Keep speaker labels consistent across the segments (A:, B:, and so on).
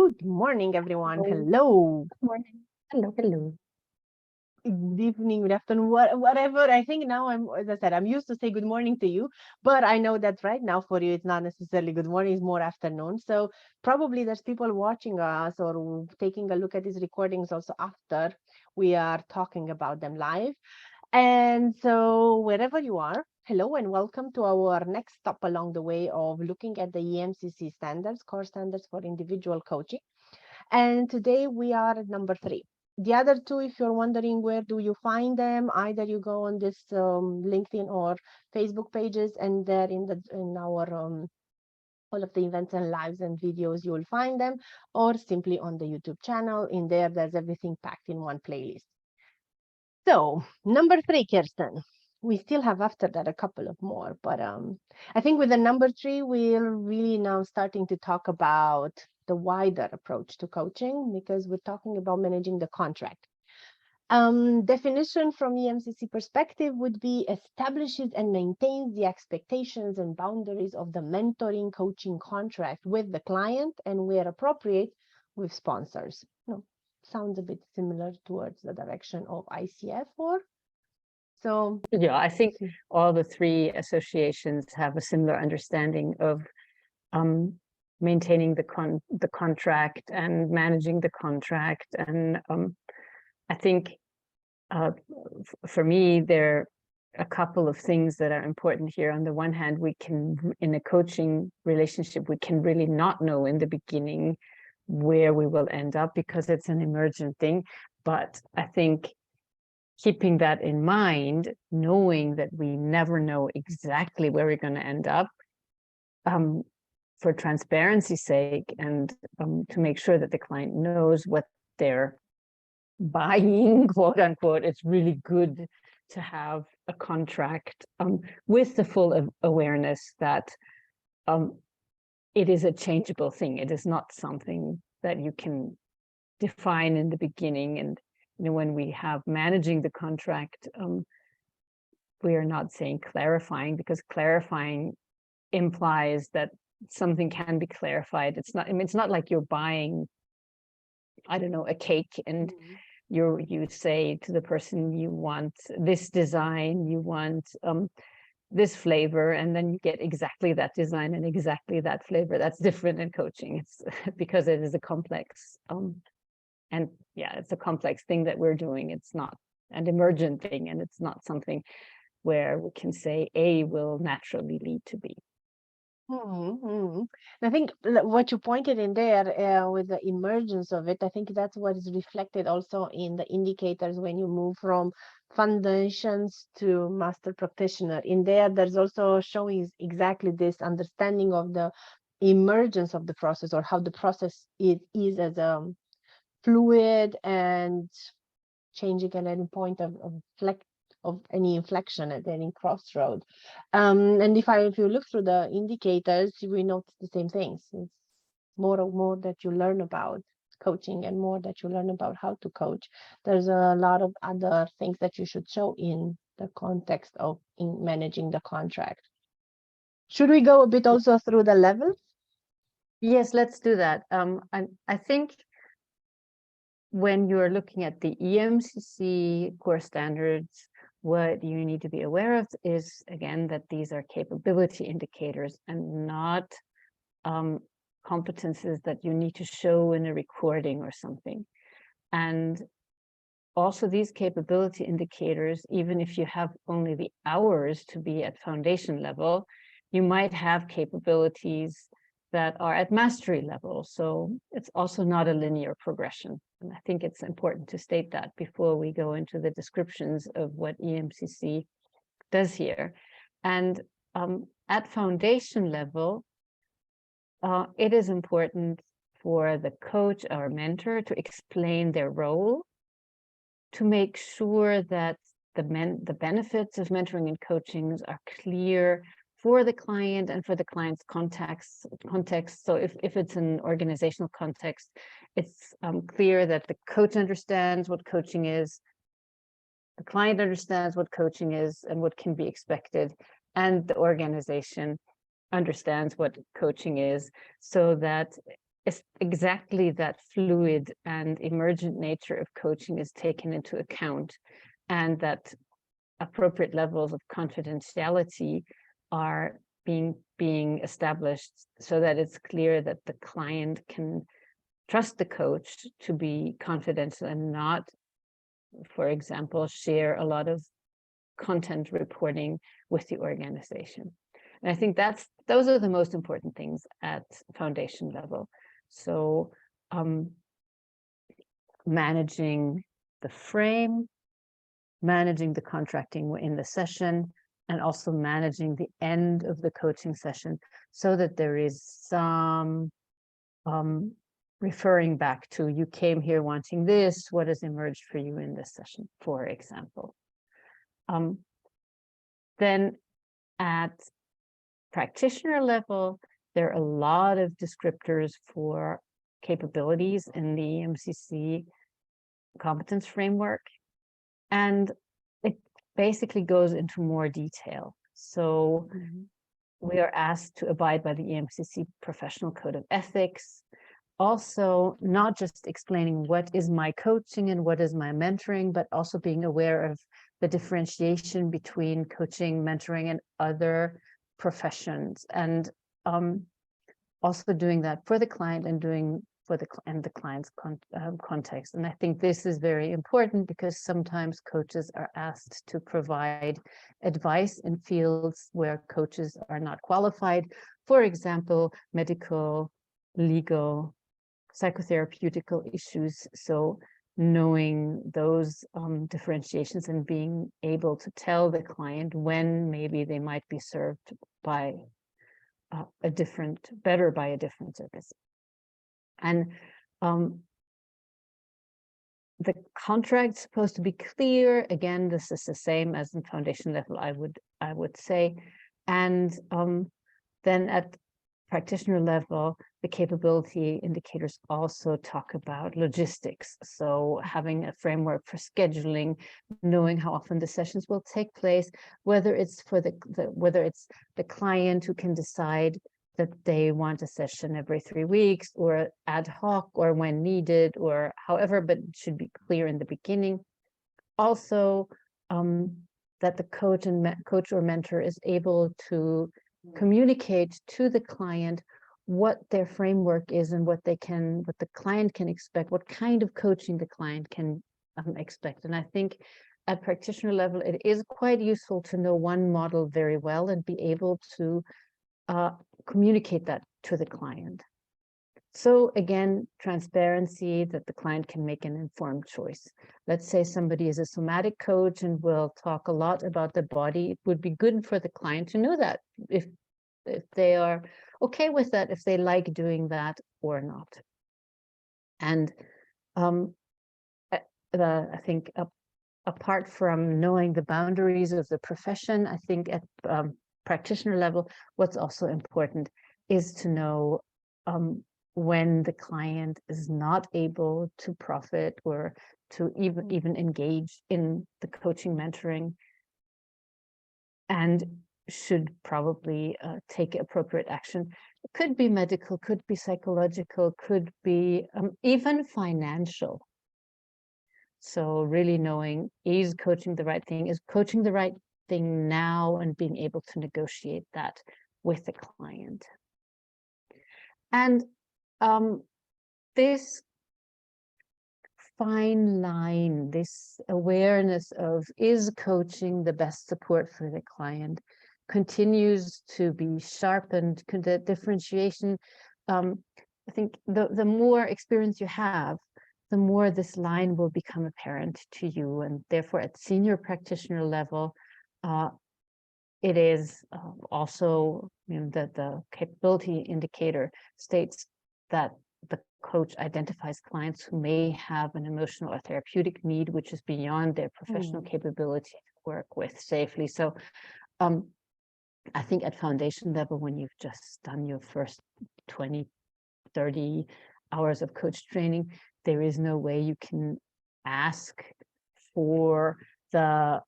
A: Good morning, everyone.
B: Hello.
A: Hello.
B: Good morning. Hello.
A: Good evening, good afternoon, whatever. I think now as I said, I'm used to say good morning to you, but I know that right now for you, it's not necessarily good morning, it's more afternoon. So probably there's people watching us or taking a look at these recordings also after we are talking about them live. And so wherever you are, hello and welcome to our next stop along the way of looking at the EMCC standards, core standards for individual coaching. And today we are at number 3. The other 2, if you're wondering where do you find them, either you go on this LinkedIn or Facebook pages, and there in our all of the events and lives and videos, you will find them, or simply on the YouTube channel. In there's everything packed in one playlist. So number 3, Kirsten. We still have after that a couple of more, but I think with the number 3, we're really now starting to talk about the wider approach to coaching, because we're talking about managing the contract. Definition from EMCC perspective would be establishes and maintains the expectations and boundaries of the mentoring coaching contract with the client, and where appropriate with sponsors. No, sounds a bit similar towards the direction of ICF or so.
B: Yeah, I think all the 3 associations have a similar understanding of maintaining the contract and managing the contract. And I think for me, there are a couple of things that are important here. On the one hand, we can, in a coaching relationship, we can really not know in the beginning where we will end up because it's an emergent thing. But I think keeping that in mind, knowing that we never know exactly where we're going to end up, for transparency's sake, and to make sure that the client knows what they're buying, quote unquote, it's really good to have a contract with the full awareness that it is a changeable thing. It is not something that you can define in the beginning. And when we have managing the contract, we are not saying clarifying, because clarifying implies that something can be clarified. It's not, I mean, it's not like you're buying, I don't know, a cake, and you say to the person, you want this design, you want this flavor, and then you get exactly that design and exactly that flavor. That's different in coaching. It's because it is a complex and yeah, it's a complex thing that we're doing. It's not an emergent thing, and it's not something where we can say A will naturally lead to B.
A: I think what you pointed in there with the emergence of it, I think that's what is reflected also in the indicators when you move from foundations to master practitioner. In there's also showing exactly this understanding of the emergence of the process, or how the process is as a fluid and changing at any point of any inflection at any crossroad. And if you look through the indicators, we notice the same things. It's more and more that you learn about coaching, and more that you learn about how to coach. There's a lot of other things that you should show in the context of managing the contract. Should we go a bit also through the levels?
B: Yes, let's do that. I think when you're looking at the EMCC core standards, what you need to be aware of is, again, that these are capability indicators and not competences that you need to show in a recording or something. And also these capability indicators, even if you have only the hours to be at foundation level, you might have capabilities that are at mastery level. So it's also not a linear progression. And I think it's important to state that before we go into the descriptions of what EMCC does here. And at foundation level, it is important for the coach or mentor to explain their role, to make sure that the benefits of mentoring and coaching are clear for the client and for the client's context. So if it's an organizational context, it's clear that the coach understands what coaching is, the client understands what coaching is and what can be expected, and the organization understands what coaching is, so that exactly that fluid and emergent nature of coaching is taken into account, and that appropriate levels of confidentiality are being established so that it's clear that the client can trust the coach to be confidential and not, for example, share a lot of content reporting with the organization. And I think those are the most important things at foundation level. So managing the frame, managing the contracting in the session, and also managing the end of the coaching session so that there is some referring back to, you came here wanting this, what has emerged for you in this session, for example. Then at practitioner level, there are a lot of descriptors for capabilities in the EMCC competence framework, and it basically goes into more detail. So we are asked to abide by the EMCC Professional Code of Ethics. Also, not just explaining what is my coaching and what is my mentoring, but also being aware of the differentiation between coaching, mentoring, and other professions, and also doing that for the client and doing for the client's context. And I think this is very important because sometimes coaches are asked to provide advice in fields where coaches are not qualified, for example, medical, legal, psychotherapeutical issues. So knowing those differentiations and being able to tell the client when maybe they might be served by better by a different service. And the contract's supposed to be clear. Again, this is the same as in foundation level, I would say. And then at practitioner level, the capability indicators also talk about logistics. So having a framework for scheduling, knowing how often the sessions will take place, whether it's for whether it's the client who can decide that they want a session every 3 weeks or ad hoc or when needed or however, but it should be clear in the beginning. Also, that the coach or mentor is able to communicate to the client what their framework is and what the client can expect, what kind of coaching the client can expect. And I think at practitioner level, it is quite useful to know one model very well and be able to communicate that to the client. So again, transparency, that the client can make an informed choice. Let's say somebody is a somatic coach and will talk a lot about the body. It would be good for the client to know that if they are okay with that, if they like doing that or not. And I think apart from knowing the boundaries of the profession, I think at practitioner level, what's also important is to know when the client is not able to profit or to even engage in the coaching mentoring, and should probably take appropriate action. It could be medical, could be psychological, could be even financial. So really knowing, is coaching the right thing? Is coaching the right thing now? And being able to negotiate that with the client. And this fine line, this awareness of, is coaching the best support for the client, continues to be sharpened. The differentiation, I think the more experience you have, the more this line will become apparent to you. And therefore at senior practitioner level, it is also, that the capability indicator states that the coach identifies clients who may have an emotional or therapeutic need, which is beyond their professional capability to work with safely. So I think at foundation level, when you've just done your first 20, 30 hours of coach training, there is no way you can ask for the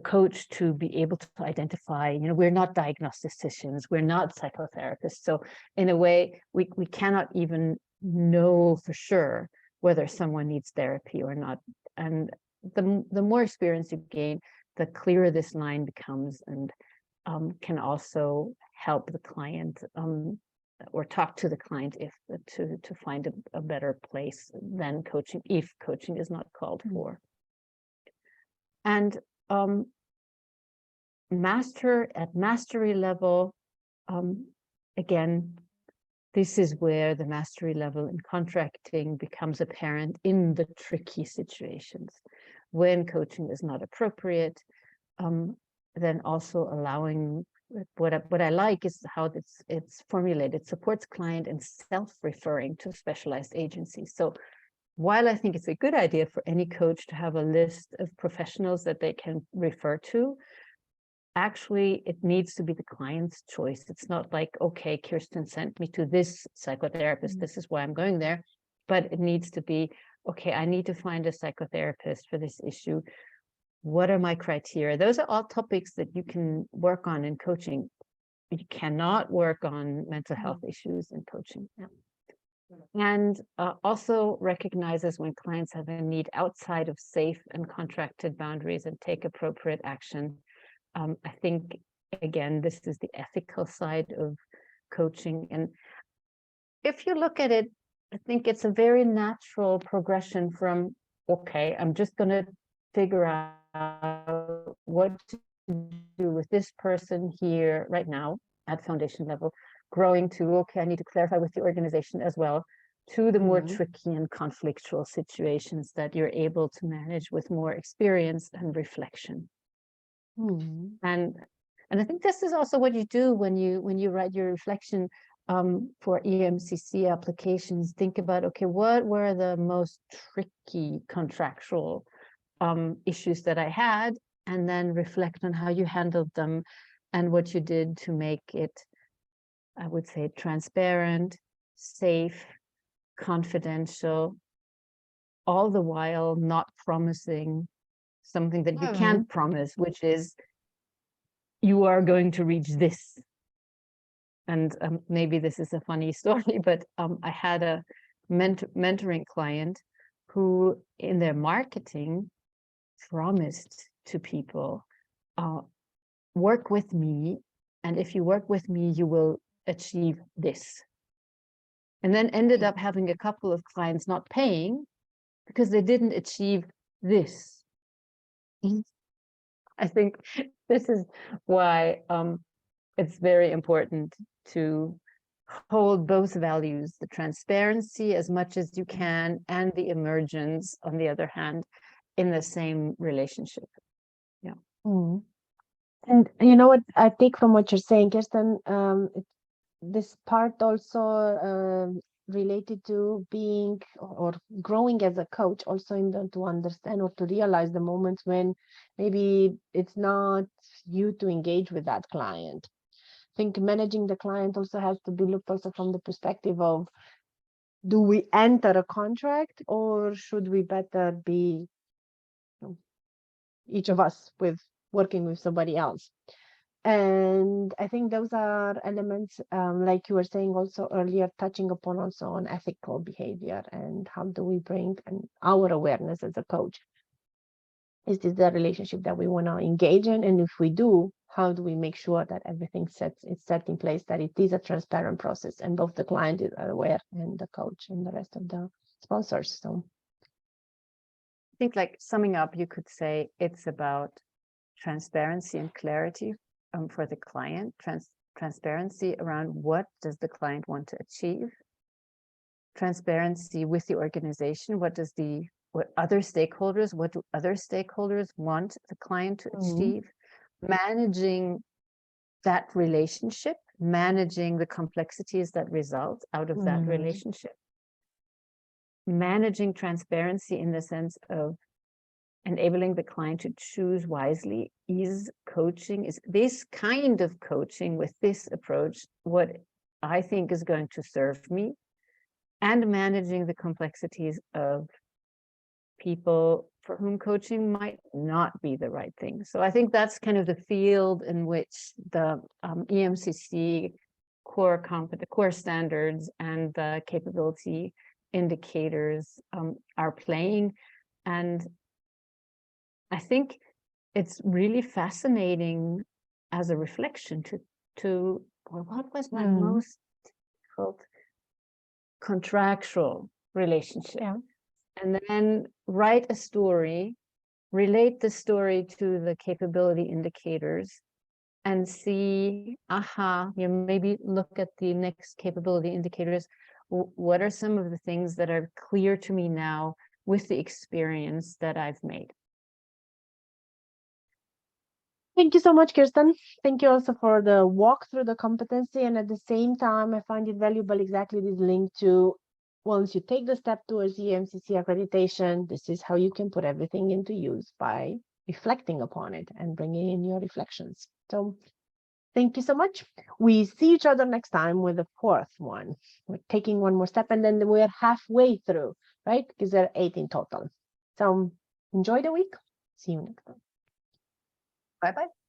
B: coach to be able to identify, you know, we're not diagnosticians, we're not psychotherapists. So in a way, we cannot even know for sure whether someone needs therapy or not. And the more experience you gain, the clearer this line becomes, and can also help the client or talk to the client if to find a better place than coaching, if coaching is not called for. And mastery level, again, this is where the mastery level in contracting becomes apparent in the tricky situations. When coaching is not appropriate, then also allowing, what I like is how it's formulated. It supports client and self-referring to specialized agencies. So while I think it's a good idea for any coach to have a list of professionals that they can refer to, actually it needs to be the client's choice. It's not like, okay, Kirsten sent me to this psychotherapist, this is why I'm going there, but it needs to be, okay, I need to find a psychotherapist for this issue. What are my criteria? Those are all topics that you can work on in coaching. You cannot work on mental health issues in coaching. Yeah. And also recognizes when clients have a need outside of safe and contracted boundaries and take appropriate action. I think, again, this is the ethical side of coaching. And if you look at it, I think it's a very natural progression from, okay, I'm just going to figure out what to do with this person here right now at foundation level, growing to, okay, I need to clarify with the organization as well, to the more tricky and conflictual situations that you're able to manage with more experience and reflection. And I think this is also what you do when you write your reflection for EMCC applications. Think about, okay, what were the most tricky contractual issues that I had, and then reflect on how you handled them and what you did to make it, I would say, transparent, safe, confidential, all the while not promising something that you can't promise, which is you are going to reach this. And maybe this is a funny story, but I had a mentoring client who in their marketing promised to people, work with me, and if you work with me, you will achieve this. And then ended up having a couple of clients not paying because they didn't achieve this. I think this is why it's very important to hold both values, the transparency as much as you can, and the emergence, on the other hand, in the same relationship. Yeah.
A: And you know what I take from what you're saying, Kirsten, this part also related to being or growing as a coach, also in the, to understand or to realize the moments when maybe it's not you to engage with that client. I think managing the client also has to be looked also from the perspective of, do we enter a contract, or should we better be, you know, each of us with working with somebody else? And I think those are elements, like you were saying also earlier, touching upon also on ethical behavior and how do we bring our awareness as a coach. Is this the relationship that we want to engage in? And if we do, how do we make sure that everything is set in place, that it is a transparent process and both the client is aware and the coach and the rest of the sponsors? So
B: I think, like, summing up, you could say it's about transparency and clarity for the client, transparency around what does the client want to achieve, transparency with the organization, what do other stakeholders want the client to achieve, managing that relationship, managing the complexities that result out of that relationship, managing transparency in the sense of enabling the client to choose wisely. Is this kind of coaching with this approach what I think is going to serve me? And managing the complexities of people for whom coaching might not be the right thing. So I think that's kind of the field in which the EMCC core standards and the capability indicators are playing. And I think it's really fascinating as a reflection to well, what was my most difficult contractual relationship?
A: Yeah.
B: And then write a story, relate the story to the capability indicators, and see, maybe look at the next capability indicators. What are some of the things that are clear to me now with the experience that I've made?
A: Thank you so much, Kirsten. Thank you also for the walk through the competency. And at the same time, I find it valuable exactly this link to once you take the step towards EMCC accreditation, this is how you can put everything into use by reflecting upon it and bringing in your reflections. So thank you so much. We see each other next time with the fourth one. We're taking one more step and then we're halfway through, right? Because there are 8 in total. So enjoy the week. See you next time.
B: Bye-bye.